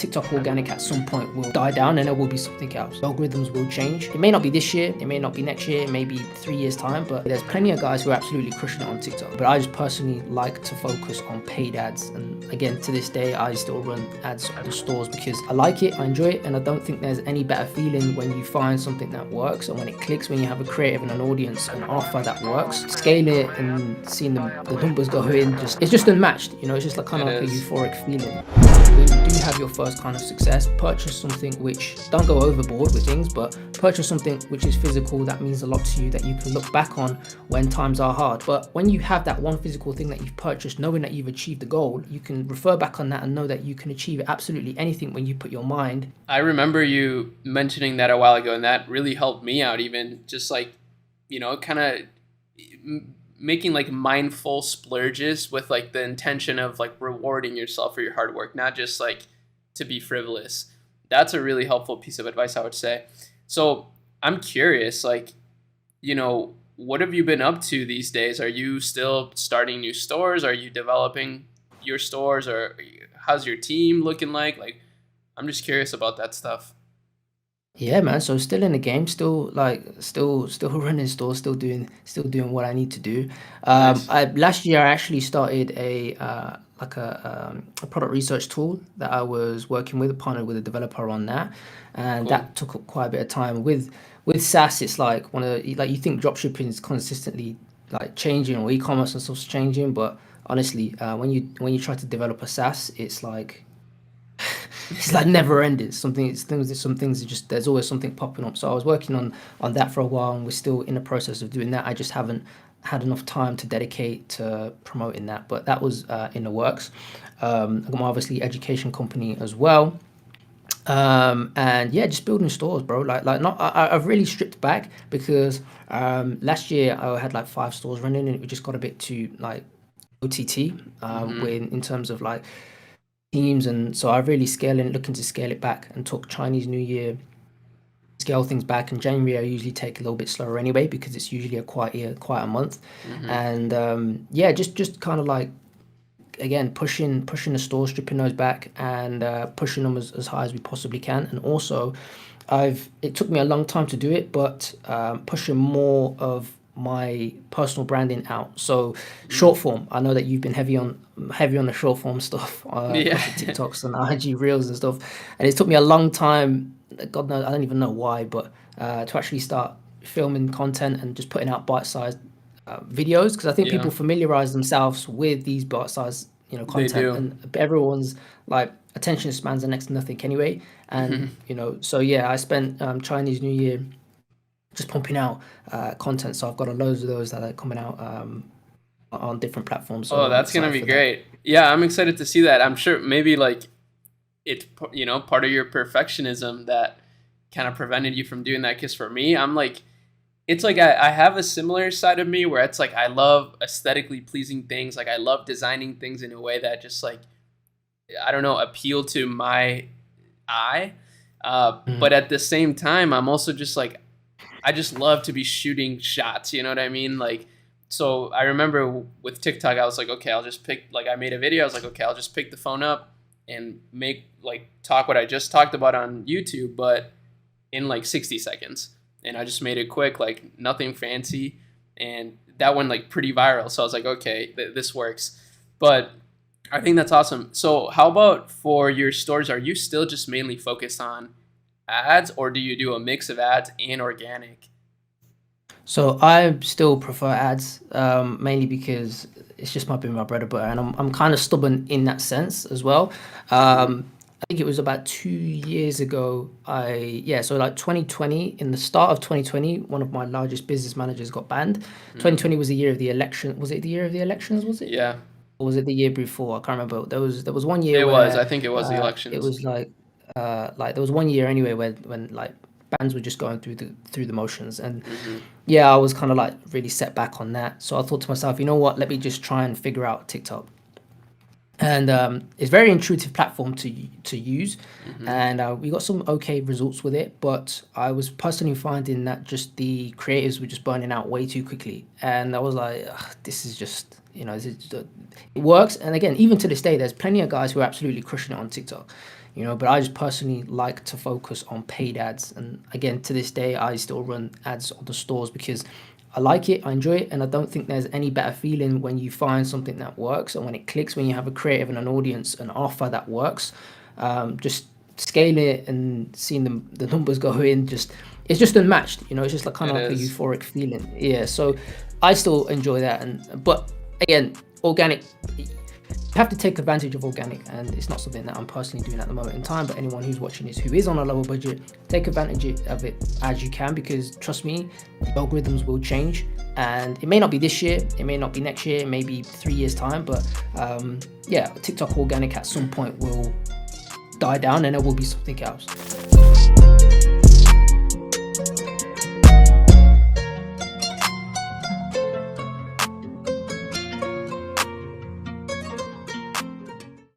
TikTok organic at some point will die down and there will be something else. Algorithms will change. It may not be this year, it may not be next year, it may be 3 years time, but there's plenty of guys who are absolutely crushing it on TikTok. But I just personally like to focus on paid ads. And again, to this day, I still run ads on stores because I like it, I enjoy it, and I don't think there's any better feeling when you find something that works and when it clicks, when you have a creative and an audience and offer that works. Scale it and seeing the numbers go in, it's just unmatched, you know, it's just like kind of like a euphoric feeling. When you do have your first kind of success, purchase something which, don't go overboard with things, but purchase something which is physical, that means a lot to you, that you can look back on when times are hard. But when you have that one physical thing that you've purchased, knowing that you've achieved the goal, you can refer back on that and know that you can achieve absolutely anything when you put your mind. I remember you mentioning that a while ago, and that really helped me out, even just like, you know, kind of making like mindful splurges with like the intention of like rewarding yourself for your hard work, not just like to be frivolous. That's a really helpful piece of advice, I would say. So I'm curious, like, you know, what have you been up to these days? Are you still starting new stores? Are you developing your stores, or how's your team looking like? Like, I'm just curious about that stuff. Yeah, man. So still in the game, still running stores, still doing what I need to do. Nice. Last year I actually started a product research tool that I was working with, partnered with a developer on that, and Cool. that took up quite a bit of time. With SaaS, it's like like you think dropshipping is consistently like changing, or e-commerce and stuff's changing, but honestly, when you try to develop a SaaS, it's like it's like never ending. Some things are just, there's always something popping up. So I was working on that for a while, and we're still in the process of doing that. I just haven't had enough time to dedicate to promoting that, but that was in the works. I got my obviously education company as well. And yeah, just building stores, bro. Like not I've really stripped back because last year I had like 5 stores running, and it just got a bit too like OTT Mm-hmm. when in terms of like teams, and so I really looking to scale it back and took Chinese New Year, scale things back. In January, I usually take a little bit slower anyway because it's usually a quiet month, Mm-hmm. and yeah, just kind of like again pushing the stores, stripping those back, and pushing them as high as we possibly can. And also, it took me a long time to do it, but pushing more of my personal branding out. So Mm. short form, I know that you've been heavy on the short form stuff Yeah. across the TikToks and IG Reels and stuff, and it took me a long time. God knows, I don't even know why, but to actually start filming content and just putting out bite-sized videos, because I think Yeah, people familiarize themselves with these bite-sized, they content, do. and everyone's like attention spans are next to nothing anyway. And so yeah, I spent Chinese New Year just pumping out content. So I've got a loads of those that are coming out on different platforms. Oh, So I'm that's gonna excited be for that. great. Yeah, I'm excited to see that. I'm sure maybe like it's you know part of your perfectionism that kind of prevented you from doing that. Because for me, I'm like it's like I have a similar side of me where it's like I love aesthetically pleasing things. Like I love designing things in a way that just like I don't know appeal to my eye. But Mhm. at the same time, I'm also just like I just love to be shooting shots. You know what I mean? Like, so I remember with TikTok, I was like, okay, I'll just pick. Like, I made a video. I was like, okay, I'll just pick the phone up and make like talk what I just talked about on YouTube, but in like 60 seconds. And I just made it quick, like nothing fancy, and that went like pretty viral. So I was like, okay, this works. But I think that's awesome. So how about for your stores? Are you still just mainly focused on ads, or do you do a mix of ads and organic? So I still prefer ads, mainly because it's just been my bread and butter, and I'm kind of stubborn in that sense as well. Mm-hmm. I think it was about 2 years ago. So like 2020, in the start of 2020, one of my largest business managers got banned. Mm. 2020 was the year of the election. Was it the year of the elections? Was it? Yeah, Or was it the year before? I can't remember. There was one year it was. where I think it was the it elections. was like there was one year anyway where when like bands were just going through the motions. And Mm-hmm. yeah, I was kind of like really set back on that. So I thought to myself, you know what? Let me just try and figure out TikTok. And it's a very intuitive platform to use, Mm-hmm. and we got some okay results with it. But I was personally finding that just the creatives were just burning out way too quickly, and I was like, "Ugh, this is just it works." And again, even to this day, there's plenty of guys who are absolutely crushing it on TikTok. you know. But I just personally like to focus on paid ads. And again, to this day, I still run ads on the stores because I like it, I enjoy it, and I don't think there's any better feeling when you find something that works and when it clicks, when you have a creative and an audience, an offer that works. Just scale it and seeing the numbers go in, just it's just unmatched, you know. It's just like kind of like a euphoric feeling. Yeah, so I still enjoy that. And but again, organic, you have to take advantage of organic, and it's not something that I'm personally doing at the moment in time. But anyone who's watching this who is on a lower budget, take advantage of it as you can, because trust me, algorithms will change, and it may not be this year, it may not be next year, maybe 3 years time, but yeah, TikTok organic at some point will die down and there will be something else.